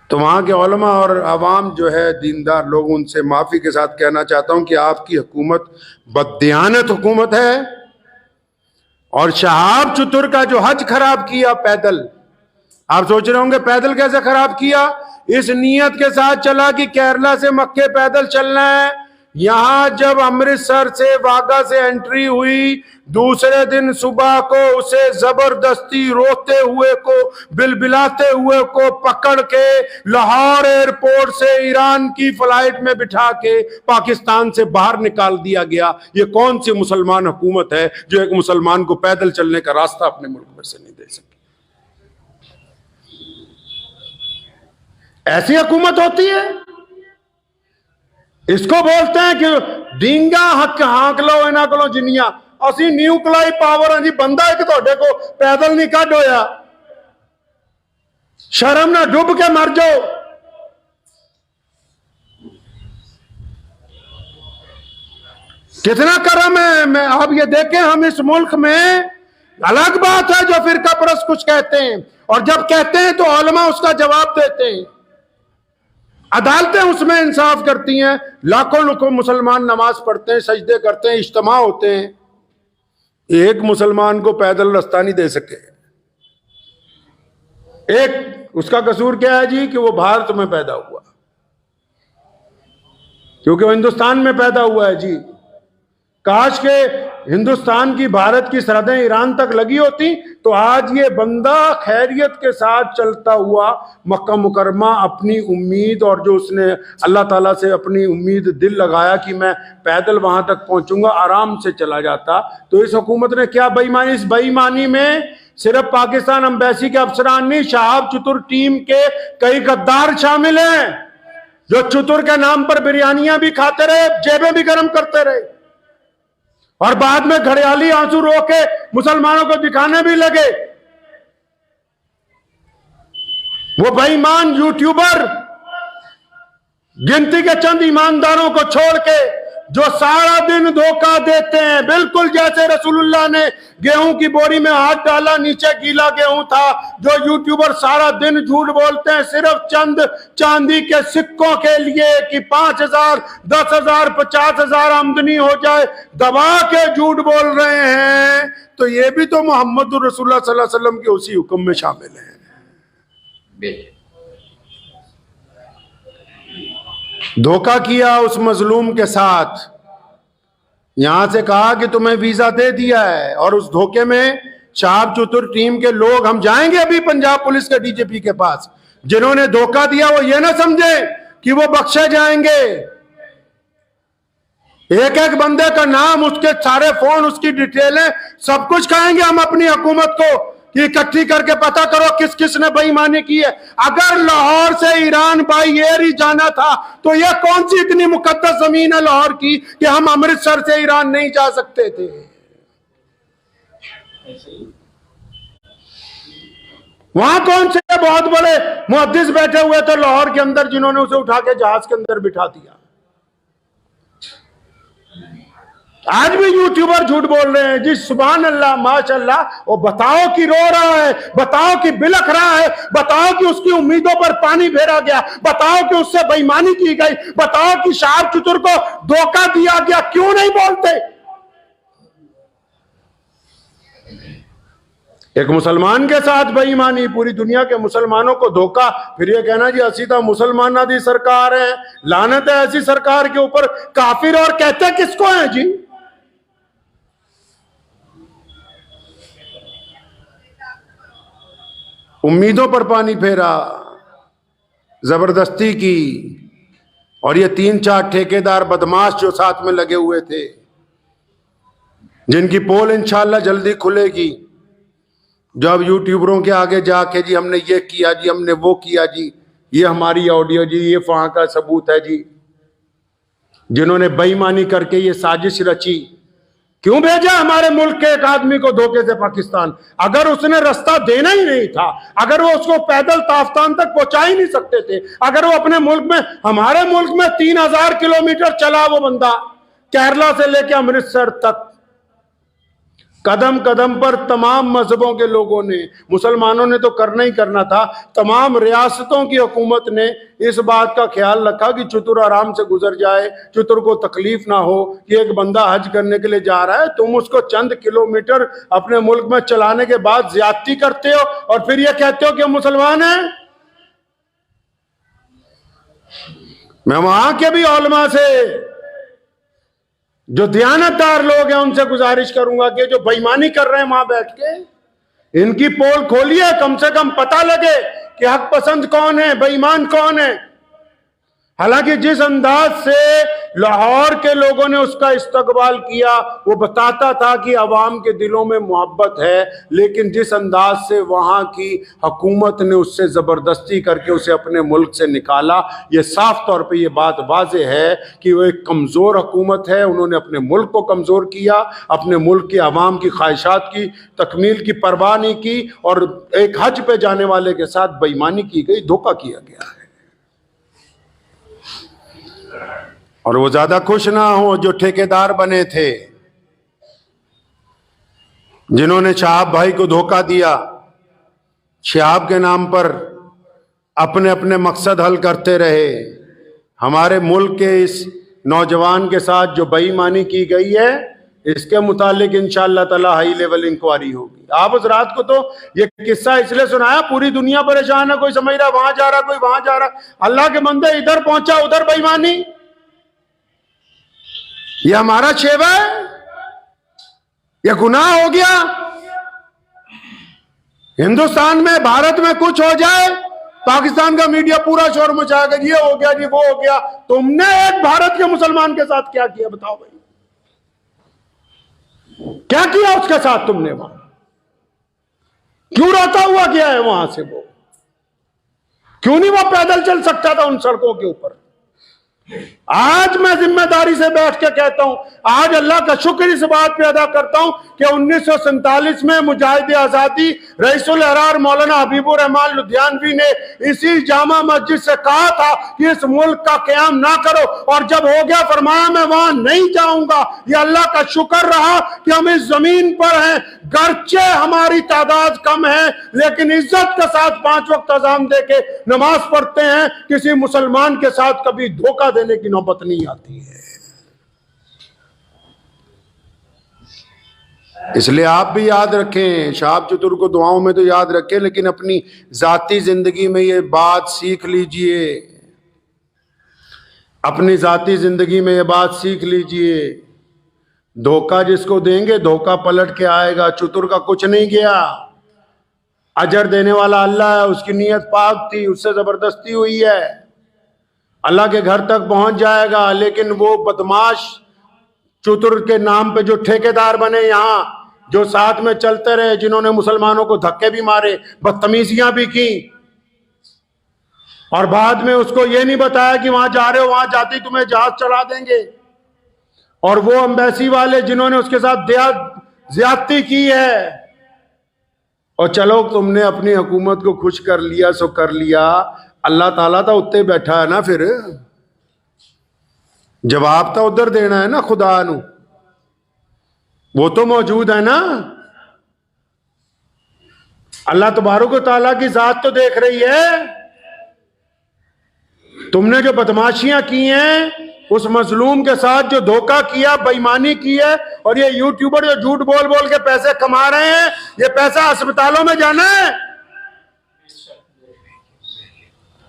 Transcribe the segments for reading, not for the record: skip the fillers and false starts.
तो वहां के उलमा और आवाम जो है दीनदार लोग, उनसे माफी के साथ कहना चाहता हूं कि आपकी हुकूमत बददियानत हुकूमत है। और शहाब चतुर का जो हज खराब किया पैदल, आप सोच रहे होंगे पैदल कैसे खराब किया? इस नियत के साथ चला कि केरला से मक्के पैदल चलना है। यहां जब अमृतसर से वाघा से एंट्री हुई, दूसरे दिन सुबह को उसे जबरदस्ती रोते हुए को, बिलबिलाते हुए को पकड़ के लाहौर एयरपोर्ट से ईरान की फ्लाइट में बिठा के पाकिस्तान से बाहर निकाल दिया गया। ये कौन सी मुसलमान हुकूमत है जो एक मुसलमान को पैदल चलने का रास्ता अपने मुल्क में से नहीं दे सकी? ऐसी हुकूमत होती है? इसको बोलते हैं कि डींगा हक हाँक लो इना को जिन्नियां असी न्यूक्लियर पावर हैं जी, बंदा एक तोड़े को पैदल नहीं कट होया। शर्म ना डूब के मर जाओ। कितना करम है। मैं आप ये देखें, हम इस मुल्क में, अलग बात है जो फिरका परस्त कुछ कहते हैं, और जब कहते हैं तो उलमा उसका जवाब देते हैं, अदालतें उसमें इंसाफ करती हैं, लाखों लाखों मुसलमान नमाज पढ़ते हैं, सजदे करते हैं, इज्तिमा होते हैं, एक मुसलमान को पैदल रास्ता नहीं दे सके। एक उसका कसूर क्या है जी? कि वो भारत में पैदा हुआ, क्योंकि वो हिंदुस्तान में पैदा हुआ है जी। काश के हिंदुस्तान की भारत की सरहदें ईरान तक लगी होती तो आज ये बंदा खैरियत के साथ चलता हुआ मक्का मुकरमा अपनी उम्मीद, और जो उसने अल्लाह ताला से अपनी उम्मीद दिल लगाया कि मैं पैदल वहां तक पहुंचूंगा, आराम से चला जाता। तो इस हुकूमत ने क्या बेईमानी, इस बेईमानी में सिर्फ पाकिस्तान एम्बेसी के अफसरान नहीं, शहाब चतुर टीम के कई गद्दार शामिल हैं, जो चतुर के नाम पर बिरयानियां भी खाते रहे, जेबें भी गर्म करते रहे, और बाद में घड़ियाली आंसू रो के मुसलमानों को दिखाने भी लगे। वो बेईमान यूट्यूबर गिनती के चंद ईमानदारों को छोड़ के जो सारा दिन धोखा देते हैं, बिल्कुल जैसे रसूलुल्लाह ने गेहूं की बोरी में हाथ डाला, नीचे गीला गेहूं था। जो यूट्यूबर सारा दिन झूठ बोलते हैं सिर्फ चंद चांदी के सिक्कों के लिए कि 5,000, 10,000, 50,000 आमदनी हो जाए, दबा के झूठ बोल रहे हैं, तो ये भी तो मोहम्मद रसूलुल्लाह सल्लल्लाहु अलैहि वसल्लम के उसी हुक्म में शामिल है। धोखा किया उस मजलूम के साथ, यहां से कहा कि तुम्हें वीजा दे दिया है, और उस धोखे में शहाब चतुर टीम के लोग, हम जाएंगे अभी पंजाब पुलिस के डीजीपी के पास, जिन्होंने धोखा दिया वो ये ना समझे कि वो बख्शे जाएंगे। एक एक बंदे का नाम, उसके सारे फोन, उसकी डिटेलें, सब कुछ कहेंगे हम अपनी हुकूमत को कि इकट्ठी करके पता करो किस किस ने बेईमानी की है। अगर लाहौर से ईरान बाई एयर ही जाना था तो यह कौन सी इतनी मुकद्दस जमीन है लाहौर की कि हम अमृतसर से ईरान नहीं जा सकते थे? वहां कौन से बहुत बड़े मुहद्दिस बैठे हुए थे लाहौर के अंदर जिन्होंने उसे उठा के जहाज के अंदर बिठा दिया? आज भी यूट्यूबर झूठ बोल रहे हैं जी, सुभान अल्लाह माशाअल्लाह। वो बताओ कि रो रहा है, बताओ कि बिलख रहा है, बताओ कि उसकी उम्मीदों पर पानी फेरा गया, बताओ कि उससे बेईमानी की गई, बताओ कि शहाब चतुर को धोखा दिया गया, क्यों नहीं बोलते? एक मुसलमान के साथ बेईमानी, पूरी दुनिया के मुसलमानों को धोखा, फिर ये कहना जी असी तो मुसलमाना दी सरकार है। लानत है ऐसी सरकार के ऊपर। काफिर और कहते किसको है जी? उम्मीदों पर पानी फेरा, जबरदस्ती की, और ये 3-4 ठेकेदार बदमाश जो साथ में लगे हुए थे, जिनकी पोल इंशाल्लाह जल्दी खुलेगी, जो अब यूट्यूबरों के आगे जाके जी हमने ये किया जी, हमने वो किया जी, ये हमारी ऑडियो जी, ये वहां का सबूत है जी, जिन्होंने बेईमानी करके ये साजिश रची। क्यों भेजा हमारे मुल्क के एक आदमी को धोखे से पाकिस्तान? अगर उसने रास्ता देना ही नहीं था, अगर वो उसको पैदल ताफ्तान तक पहुंचा ही नहीं सकते थे, अगर वो अपने मुल्क में, हमारे मुल्क में 3,000 किलोमीटर चला वो बंदा केरला से लेकर अमृतसर तक, कदम कदम पर तमाम मजहबों के लोगों ने, मुसलमानों ने तो करना ही करना था, तमाम रियासतों की हुकूमत ने इस बात का ख्याल रखा कि चतुर आराम से गुजर जाए, चतुर को तकलीफ ना हो कि एक बंदा हज करने के लिए जा रहा है, तुम उसको चंद किलोमीटर अपने मुल्क में चलाने के बाद ज्यादती करते हो और फिर ये कहते हो कि हम मुसलमान हैं। मैं वहां के भी उलमा से, जो दयानतदार लोग हैं, उनसे गुजारिश करूंगा कि जो बेईमानी कर रहे हैं वहां बैठ के, इनकी पोल खोलिए, कम से कम पता लगे कि हक पसंद कौन है, बेईमान कौन है। हालांकि जिस अंदाज से लाहौर के लोगों ने उसका इस्तकबाल किया वो बताता था कि अवाम के दिलों में मोहब्बत है, लेकिन जिस अंदाज से वहां की हुकूमत ने उससे जबरदस्ती करके उसे अपने मुल्क से निकाला, ये साफ तौर पे ये बात वाज़ेह है कि वो एक कमज़ोर हुकूमत है। उन्होंने अपने मुल्क को कमज़ोर किया, अपने मुल्क के अवाम की ख्वाहिशात की तकमील की परवाह नहीं की, और एक हज पे जाने वाले के साथ बेईमानी की गई, धोखा किया गया है। और वो ज्यादा खुश ना हो जो ठेकेदार बने थे, जिन्होंने शहाब भाई को धोखा दिया, शहाब के नाम पर अपने अपने मकसद हल करते रहे। हमारे मुल्क के इस नौजवान के साथ जो बेईमानी की गई है, इसके मुतालिक इंशाअल्लाह ताला हाई लेवल इंक्वायरी होगी। आप उस रात को तो ये किस्सा इसलिए सुनाया, पूरी दुनिया परेशान है, कोई समझ रहा वहां जा रहा, कोई वहां जा रहा। अल्लाह के बंदे, इधर पहुंचा उधर बेईमानी, ये हमारा शेवा है, यह गुनाह हो गया। हिंदुस्तान में, भारत में कुछ हो जाए, पाकिस्तान का मीडिया पूरा शोर मचाएगा, ये हो गया जी, वो हो गया। तुमने एक भारत के मुसलमान के साथ क्या किया बताओ भाई, क्या किया उसके साथ तुमने? वहां क्यों रोता हुआ गया है वहां से? वो क्यों नहीं वो पैदल चल सकता था उन सड़कों के ऊपर? आज मैं जिम्मेदारी से बैठ के कहता हूं, आज अल्लाह का शुक्र इस बात पे अदा करता हूं कि 1947 में मुजाहिद आजादी रईसुल अहरार मौलाना हबीबुर रहमान लुधियानवी ने इसी जामा मस्जिद से कहा था कि इस मुल्क का क़याम ना करो, और जब हो गया फरमाया मैं वहां नहीं जाऊंगा। ये अल्लाह का शुक्र रहा कि हम इस जमीन पर हैं, गर्चे हमारी तादाद कम है, लेकिन इज्जत के साथ 5 वक्त अज़ान दे के नमाज पढ़ते हैं। किसी मुसलमान के साथ कभी धोखा देने की नौबत नहीं आती है। इसलिए आप भी याद रखें, शहाब चतुर को दुआओं में तो याद रखें, लेकिन अपनी जाती जिंदगी में ये बात सीख लीजिए, अपनी जाती जिंदगी में ये बात सीख लीजिए, धोखा जिसको देंगे धोखा पलट के आएगा। चतुर का कुछ नहीं गया, अजर देने वाला अल्लाह है, उसकी नीयत पाक थी, उससे जबरदस्ती हुई है, अल्लाह के घर तक पहुंच जाएगा। लेकिन वो बदमाश चतुर के नाम पे जो ठेकेदार बने यहाँ, जो साथ में चलते रहे, जिन्होंने मुसलमानों को धक्के भी मारे, बदतमीजियां भी की, और बाद में उसको ये नहीं बताया कि वहां जा रहे हो, वहां जाती तुम्हें जहाज चढ़ा देंगे, और वो एम्बेसी वाले जिन्होंने उसके साथ ज्यादती की है, और चलो तुमने अपनी हुकूमत को खुश कर लिया सो कर लिया, अल्लाह ताला तो उत्ते बैठा है ना, फिर जवाब तो उधर देना है ना, खुदा नू, वो तो मौजूद है ना। अल्लाह तबारक व तआला की जात तो देख रही है। तुमने जो बदमाशियां की हैं, उस मजलूम के साथ जो धोखा किया, बेईमानी की है, और ये यूट्यूबर जो झूठ बोल बोल के पैसे कमा रहे हैं, ये पैसा अस्पतालों में जाना है।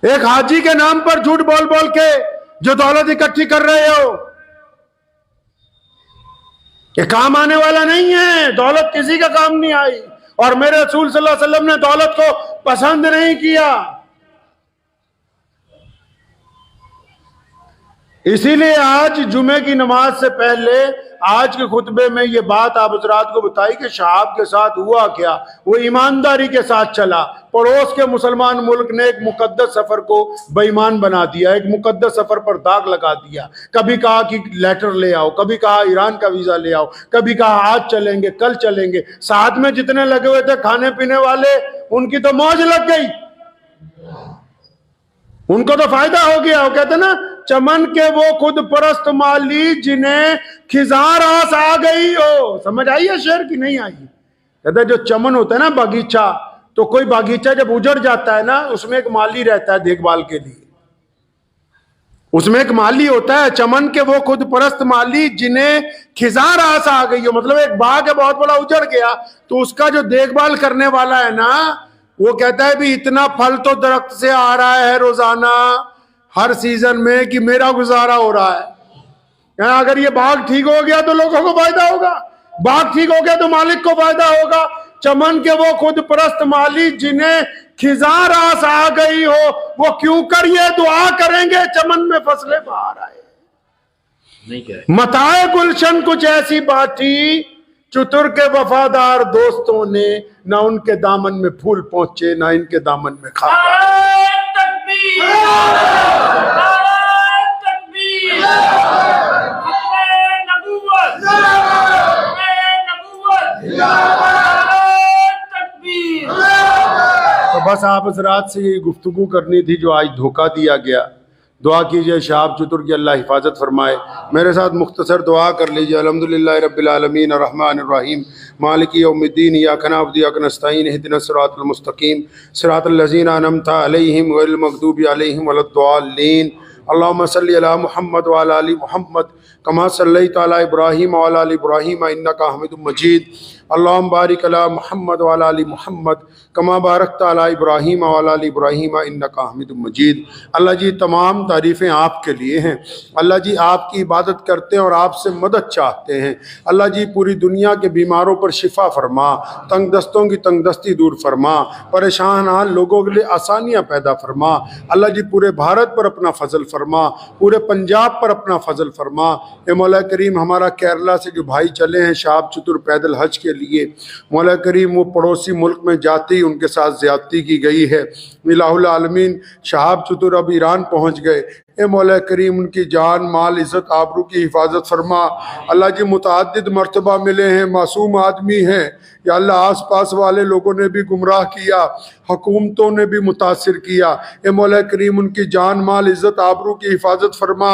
एक हाजी के नाम पर झूठ बोल बोल के जो दौलत इकट्ठी कर रहे हो, ये काम आने वाला नहीं है। दौलत किसी का काम नहीं आई, और मेरे रसूल सल्लल्लाहु अलैहि वसल्लम ने दौलत को पसंद नहीं किया। इसीलिए आज जुमे की नमाज से पहले आज के खुतबे में ये बात आप हज़रात को बताई कि शहाब के साथ हुआ क्या। वो ईमानदारी के साथ चला, पड़ोस के मुसलमान मुल्क ने एक मुकद्दस सफर को बेईमान बना दिया, एक मुकद्दस सफर पर दाग लगा दिया। कभी कहा कि लेटर ले आओ, कभी कहा ईरान का वीजा ले आओ, कभी कहा आज चलेंगे कल चलेंगे। साथ में जितने लगे हुए थे खाने पीने वाले, उनकी तो मौज लग गई, उनको तो फायदा हो गया। वो कहते ना चमन के वो खुद परस्त माली जिन्हें खिजार आस आ गई हो। समझ आई है शेर की नहीं आई? कहता है जो चमन होता है ना बागीचा, तो कोई बागीचा जब उजड़ जाता है ना, उसमें एक माली रहता है देखभाल के लिए, उसमें एक माली होता है। चमन के वो खुद परस्त माली जिन्हें खिजार आस आ गई हो, मतलब एक बाग है बहुत बड़ा उजड़ गया, तो उसका जो देखभाल करने वाला है ना, वो कहता है भी इतना फल तो दरख्त से आ रहा है रोजाना हर सीजन में कि मेरा गुजारा हो रहा है। अगर ये बाग ठीक हो गया तो लोगों को फायदा होगा, बाग ठीक हो गया तो मालिक को फायदा होगा। चमन के वो खुद परस्त माली जिन्हें खिजार आस आ गई हो, वो क्यों कर ये दुआ करेंगे चमन में फसलें बाहर आए। नहीं कह मताए गुलशन कुछ ऐसी बाती, चतुर के वफादार दोस्तों ने ना उनके दामन में फूल पहुंचे ना इनके दामन में खा। तो बस आप हज़रात से ये गुफ्तगू करनी थी जो आज धोखा दिया गया। दुआ कीजिए शहाब चतुर की अल्लाह हिफाजत फरमाए। मेरे साथ मुख्तसर दुआ कर लीजिए। अल्हम्दुलिल्लाह रब्बिल आलमीन अर्रहमानिर रहीम मालिकी यौमिद्दीन इय्याका नअबुदु व इय्याका नस्तईन इहदिनस सिरातल मुस्तकीम सिरातल लज़ीना अनअमता अलैहिम गैरिल मग़दूबि अलैहिम वलद्दाल्लीन। अल्लाहुम्मा सल्लि अला मुहम्मद व अला आलि मुहम्मद कमा सल्लैता अला इब्राहीम व अला आलि इब्राहीम इन्नका हमीदुम मजीद। अल्लाहुम्मा बारिक अला मुहम्मद व अला आलि मुहम्मद कमा बारकता अला इब्राहीम व अला आलि इब्राहीम इन्नका हमीदुम मजीद। अल्लाह जी तमाम तारीफ़ें आपके लिए हैं। अल्लाह जी आपकी इबादत करते हैं और आपसे मदद चाहते हैं। अल्लाह जी पूरी दुनिया के बीमारों पर शिफा फरमा, तंग दस्तों की तंग दस्ती दूर फरमा, परेशान हाल लोगों के लिए आसानियाँ पैदा फरमा। अल्लाह जी पूरे भारत पर अपना फजल फरमा, पूरे पंजाब पर अपना फजल फरमा। ए मौला करीम हमारा केरला से जो भाई चले हैं शहाब चतुर पैदल हज के लिए, मौला करीम वो पड़ोसी मुल्क में जाते ही उनके साथ ज़्यादती की गई है। इलाहुल आलमीन शहाब चतुर अब ईरान पहुँच गए। ए मौला करीम उनकी जान माल इज़्ज़त आबरू की हिफाजत फरमा। अल्लाह जी मुतअद्दिद मर्तबा मिले हैं, मासूम आदमी हैं या अल्लाह आस पास वाले लोगों ने भी गुमराह किया, हुकूमतों ने भी मुतासिर किया। ए मौला करीम उनकी जान माल इज़्ज़त आबरू की हिफाजत फरमा।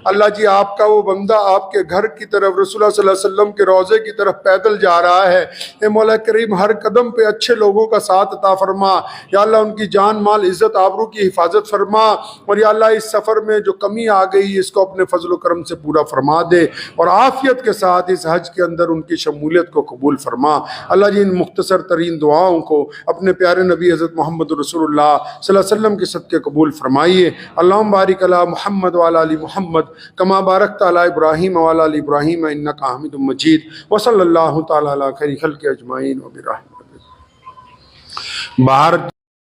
अल्लाह जी आपका वो बंदा आपके घर की तरफ रसूलुल्लाह सल्लल्लाहु अलैहि वसल्लम के रोज़े की तरफ पैदल जा रहा है। ए मौला करीम हर कदम पे अच्छे लोगों का साथ अता फरमा। या अल्लाह उनकी जान माल इज़्ज़त आबरू की हिफाजत फरमा। और या अल्लाह इस सफ़र में जो कमी आ गई इसको अपने फजल करम से पूरा फरमा दे और आफियत के साथ इस हज के अंदर उनकी शमूलियत को कबूल फरमा। अल्लाह जी इन मुख्तसर तरीन दुआओं को अपने प्यारे नबी हज़रत मोहम्मद रसूलुल्लाह सल्लल्लाहु अलैहि वसल्लम के सदक़े कबूल फरमाइए। अल्लाहुम्मा बारिक अला मुहम्मद व अला आलि मुहम्मद कमा बारकता अला इब्राहीम व अला आलि इब्राहीम इन्नका हमीदुम मजीद। व सल्लल्लाहु तआला अला खैरि खल्क़ि अजमाइन व बिरहमतिहि। बाहर